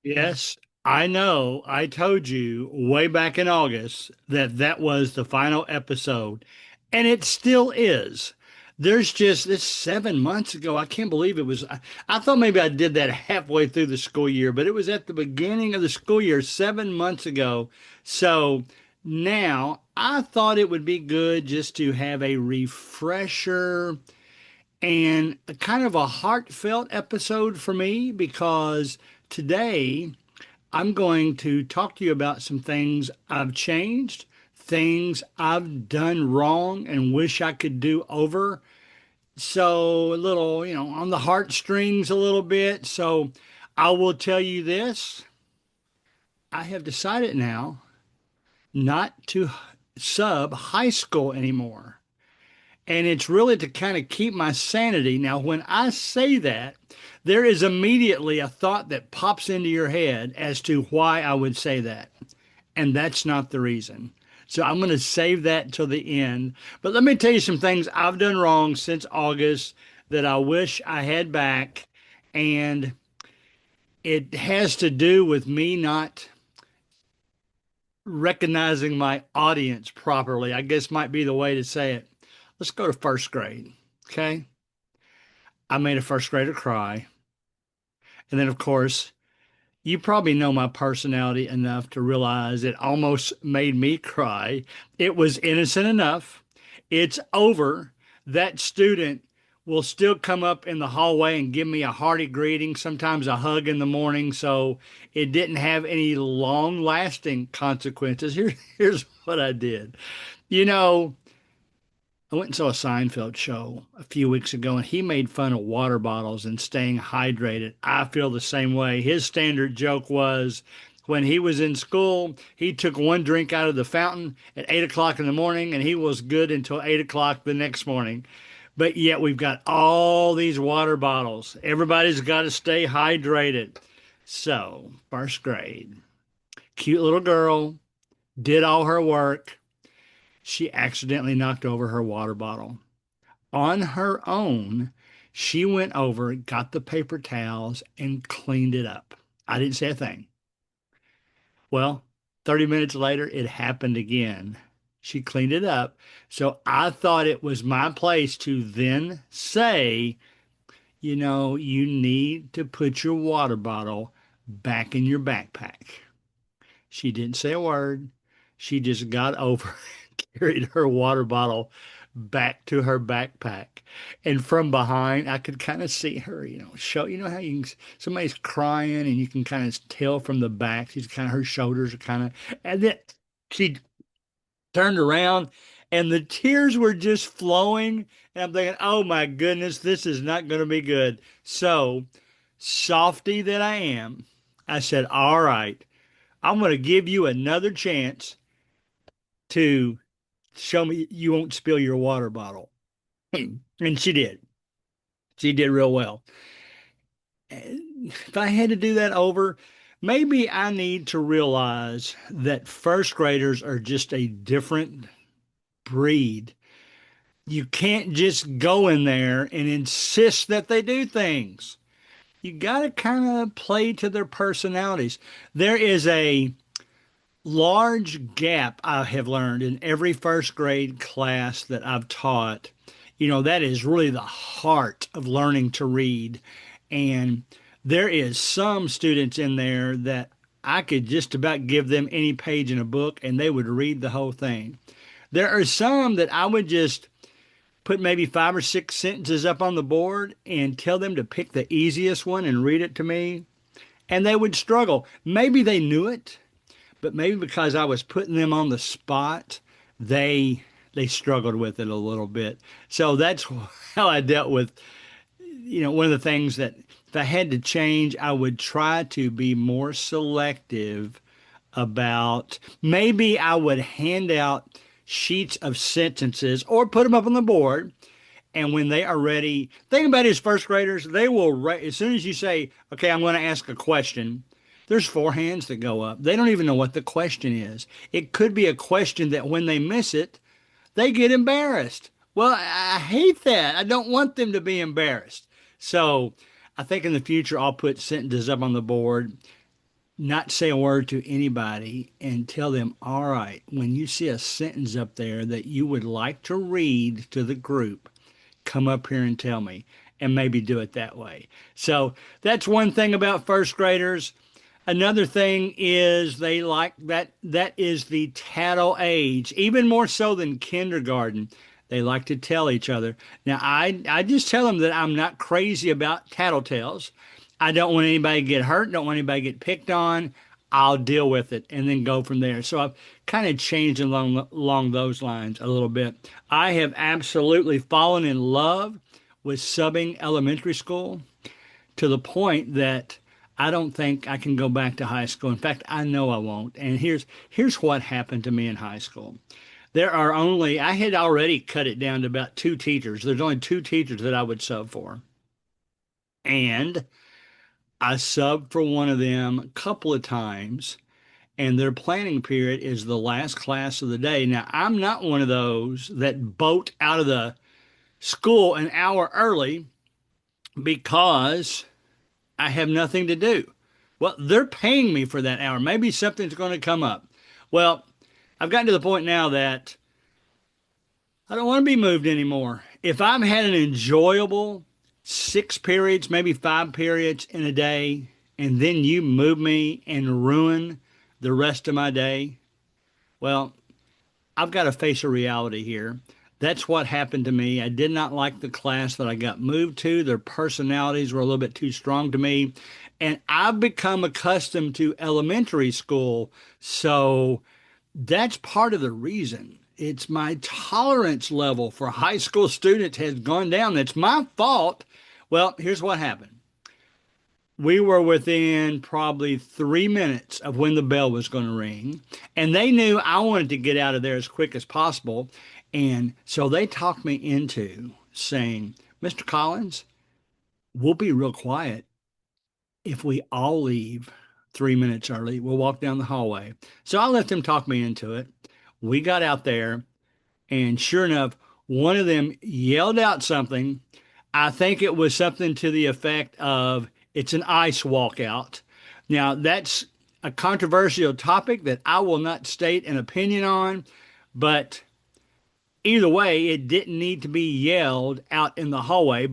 Yes, I know. I told you way back in August that that was the final episode, and it still is. There's just this 7 months ago. I can't believe it was. I thought maybe I did that halfway through the school year, but it was at the beginning of the school year 7 months ago. So now I thought it would be good just to have a refresher and a kind of a heartfelt episode for me because today I'm going to talk to you about some things I've changed, things I've done wrong and wish I could do over. So, a little, on the heartstrings a little bit. So, I will tell you this, I have decided now not to sub high school anymore. And it's really to kind of keep my sanity. Now, when I say that, there is immediately a thought that pops into your head as to why I would say that. And that's not the reason. So I'm going to save that till the end. But let me tell you some things I've done wrong since August that I wish I had back. And it has to do with me not recognizing my audience properly, I guess might be the way to say it. Let's go to first grade. Okay. I made a first grader cry. And then, of course, you probably know my personality enough to realize it almost made me cry. It was innocent enough. It's over. That student will still come up in the hallway and give me a hearty greeting, sometimes a hug in the morning. So it didn't have any long lasting consequences. Here's what I did. You know, I went and saw a Seinfeld show a few weeks ago, and he made fun of water bottles and staying hydrated. I feel the same way. His standard joke was when he was in school, he took one drink out of the fountain at 8 o'clock in the morning, and he was good until 8 o'clock the next morning. But yet we've got all these water bottles. Everybody's got to stay hydrated. So, first grade, cute little girl, did all her work. She accidentally knocked over her water bottle. On her own, she went over, got the paper towels, and cleaned it up. I didn't say a thing. Well, 30 minutes later, it happened again. She cleaned it up. So I thought it was my place to then say, you need to put your water bottle back in your backpack. She didn't say a word. She just got over and carried her water bottle back to her backpack. And from behind, I could kind of see her, show, how somebody's crying and you can kind of tell from the back, she's kind of, her shoulders are kind of, and then she turned around and the tears were just flowing. And I'm thinking, oh my goodness, this is not going to be good. So, softy that I am, I said, all right. I'm going to give you another chance to show me you won't spill your water bottle. And she did. She did real well. If I had to do that over, maybe I need to realize that first graders are just a different breed. You can't just go in there and insist that they do things. You got to kind of play to their personalities. There is a large gap I have learned in every first grade class that I've taught. That is really the heart of learning to read. And there is some students in there that I could just about give them any page in a book and they would read the whole thing. There are some that I would just put maybe 5 or 6 sentences up on the board and tell them to pick the easiest one and read it to me. And they would struggle. Maybe they knew it, but maybe because I was putting them on the spot, they struggled with it a little bit. So that's how I dealt with, one of the things that if I had to change, I would try to be more selective about maybe I would hand out sheets of sentences or put them up on the board. And when they are ready, think about it as first graders, they will, as soon as you say, okay, I'm going to ask a question, there's four hands that go up. They don't even know what the question is. It could be a question that when they miss it, they get embarrassed. Well, I hate that. I don't want them to be embarrassed. So I think in the future, I'll put sentences up on the board. not say a word to anybody and tell them, all right, when you see a sentence up there that you would like to read to the group, come up here and tell me, and maybe do it that way. So that's one thing about first graders. Another thing is they like that is the tattle age, even more so than kindergarten. They like to tell each other. Now, I just tell them that I'm not crazy about tattletales. I don't want anybody to get hurt, don't want anybody to get picked on. I'll deal with it and then go from there. So I've kind of changed along those lines a little bit. I have absolutely fallen in love with subbing elementary school to the point that I don't think I can go back to high school. In fact, I know I won't. And here's what happened to me in high school. I had already cut it down to about two teachers. There's only two teachers that I would sub for. And I subbed for one of them a couple of times, and their planning period is the last class of the day. Now, I'm not one of those that boat out of the school an hour early because I have nothing to do. Well, they're paying me for that hour. Maybe something's going to come up. Well, I've gotten to the point now that I don't want to be moved anymore. If I've had an enjoyable 6 periods, maybe 5 periods in a day, and then you move me and ruin the rest of my day, well, I've got to face a reality here. That's what happened to me. I did not like the class that I got moved to. Their personalities were a little bit too strong to me. And I've become accustomed to elementary school. So that's part of the reason. It's my tolerance level for high school students has gone down. That's my fault. Well, here's what happened. We were within probably 3 minutes of when the bell was going to ring, and they knew I wanted to get out of there as quick as possible. And so they talked me into saying, Mr. Collins, we'll be real quiet if we all leave 3 minutes early. We'll walk down the hallway. So I let them talk me into it. We got out there, and sure enough, one of them yelled out something. I think it was something to the effect of, it's an ice walkout. Now, that's a controversial topic that I will not state an opinion on, but either way, it didn't need to be yelled out in the hallway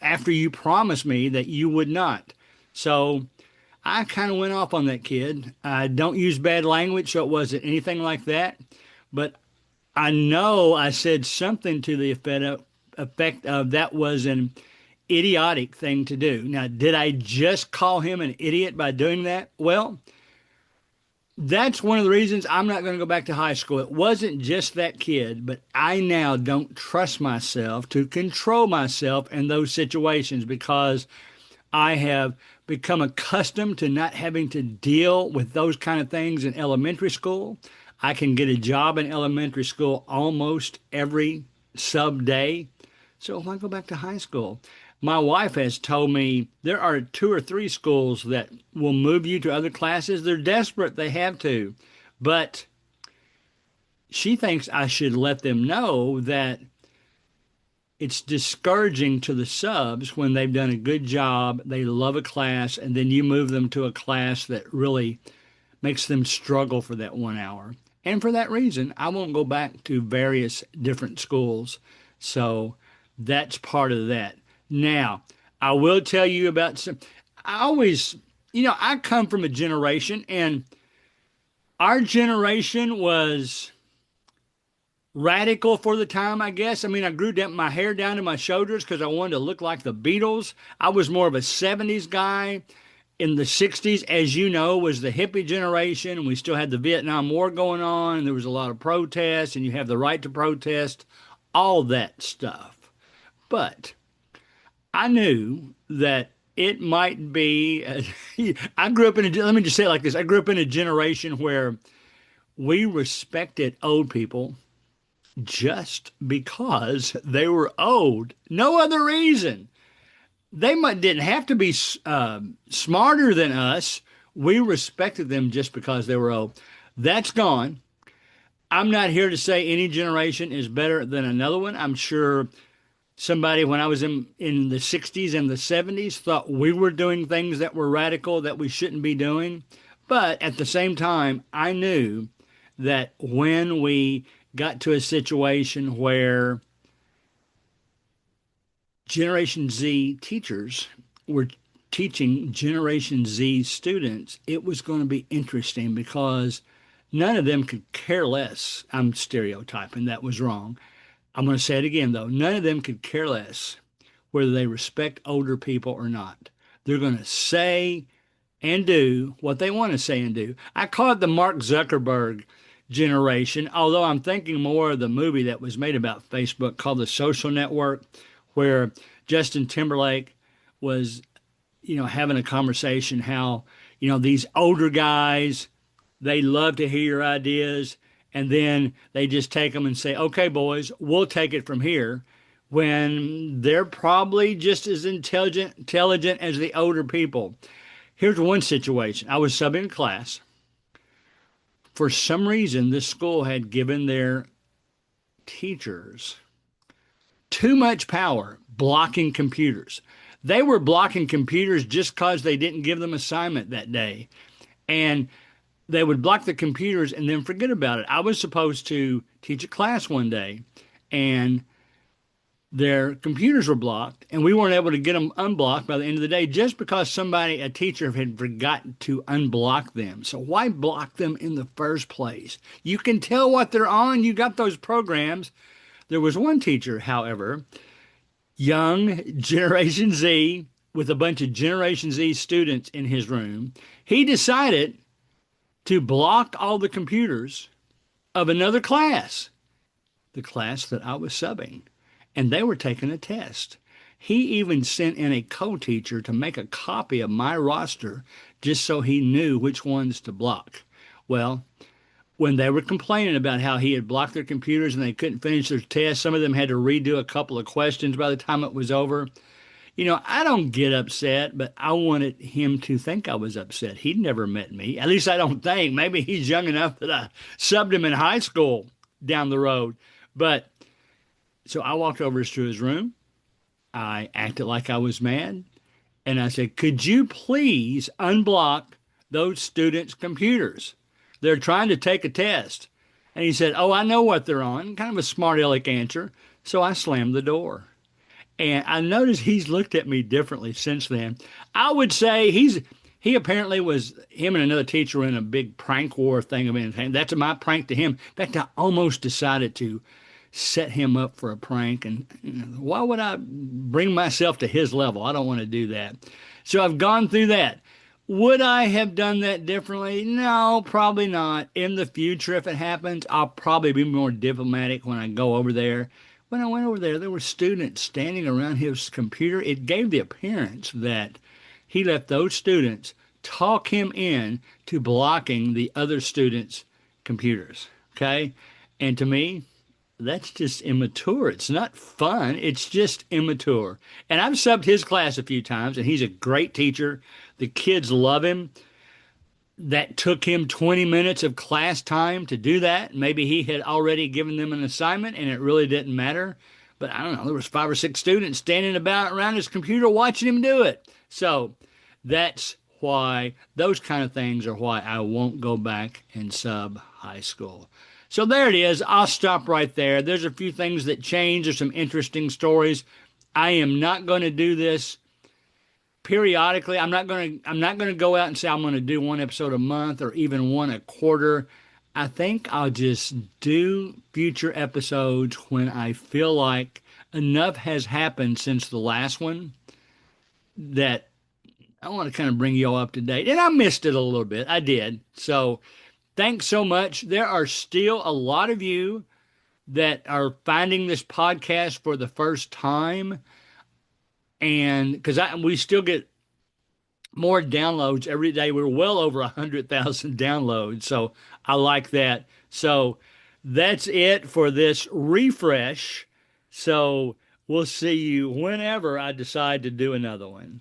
after you promised me that you would not. So I kind of went off on that kid. I don't use bad language, so it wasn't anything like that. But I know I said something to the effect of that was an idiotic thing to do. Now, did I just call him an idiot by doing that? Well, that's one of the reasons I'm not going to go back to high school. It wasn't just that kid, but I now don't trust myself to control myself in those situations because I have become accustomed to not having to deal with those kind of things in elementary school. I can get a job in elementary school almost every sub day. So if I go back to high school, my wife has told me there are 2 or 3 schools that will move you to other classes. They're desperate, they have to. But she thinks I should let them know that it's discouraging to the subs when they've done a good job, they love a class, and then you move them to a class that really makes them struggle for that 1 hour. And for that reason, I won't go back to various different schools. So that's part of that. Now, I will tell you about some. I always, I come from a generation, and our generation was radical for the time, I guess. I mean, I grew my hair down to my shoulders because I wanted to look like the Beatles. I was more of a 70s guy. In the 60s, as you know, was the hippie generation, and we still had the Vietnam War going on, and there was a lot of protests, and you have the right to protest, all that stuff. But I knew that it might be, I grew up let me just say it like this. I grew up in a generation where we respected old people just because they were old. No other reason. Didn't have to be smarter than us. We respected them just because they were old. That's gone. I'm not here to say any generation is better than another one. I'm sure somebody when I was in the 60s and the 70s thought we were doing things that were radical that we shouldn't be doing. But at the same time, I knew that when we got to a situation where Generation Z teachers were teaching Generation Z students, it was going to be interesting because none of them could care less. I'm stereotyping, that was wrong. I'm going to say it again, though. None of them could care less whether they respect older people or not. They're going to say and do what they want to say and do. I call it the Mark Zuckerberg generation, although I'm thinking more of the movie that was made about Facebook called The Social Network, where Justin Timberlake was, having a conversation how, these older guys, they love to hear your ideas, and then they just take them and say, okay, boys, we'll take it from here, when they're probably just as intelligent as the older people. Here's one situation. I was subbing a class. For some reason, this school had given their teachers too much power blocking computers. They were blocking computers just because they didn't give them assignment that day. And they would block the computers and then forget about it. I was supposed to teach a class one day, and their computers were blocked, and we weren't able to get them unblocked by the end of the day just because a teacher, had forgotten to unblock them. So why block them in the first place? You can tell what they're on. You got those programs. There was one teacher, however, young Generation Z, with a bunch of Generation Z students in his room. He decided to block all the computers of another class, the class that I was subbing, and they were taking a test. He even sent in a co-teacher to make a copy of my roster just so he knew which ones to block. Well, when they were complaining about how he had blocked their computers and they couldn't finish their test, some of them had to redo a couple of questions by the time it was over. I don't get upset, but I wanted him to think I was upset. He'd never met me. At least I don't think. Maybe he's young enough that I subbed him in high school down the road. But so I walked over to his room. I acted like I was mad. And I said, could you please unblock those students' computers? They're trying to take a test. And he said, oh, I know what they're on. Kind of a smart aleck answer. So I slammed the door. And I noticed he's looked at me differently since then. I would say he apparently was, him and another teacher were in a big prank war thing of anything. That's my prank to him. In fact, I almost decided to set him up for a prank. And why would I bring myself to his level? I don't want to do that. So I've gone through that. Would I have done that differently? No, probably not. In the future, if it happens, I'll probably be more diplomatic when I go over there. When I went over there, there were students standing around his computer. It gave the appearance that he let those students talk him in to blocking the other students' computers. Okay? And to me, that's just immature. It's not fun. It's just immature. And I've subbed his class a few times, and he's a great teacher. The kids love him. That took him 20 minutes of class time to do that. Maybe he had already given them an assignment and it really didn't matter. But I don't know, there was 5 or 6 students standing about around his computer watching him do it. So that's why, those kind of things are why I won't go back and sub high school. So there it is. I'll stop right there. There's a few things that change. There's some interesting stories. I am not going to do this periodically. I'm not going to go out and say I'm going to do one episode a month or even one a quarter. I think I'll just do future episodes when I feel like enough has happened since the last one that I want to kind of bring you all up to date. And I missed it a little bit. I did. So thanks so much. There are still a lot of you that are finding this podcast for the first time. And because we still get more downloads every day. We're well over 100,000 downloads. So I like that. So that's it for this refresh. So we'll see you whenever I decide to do another one.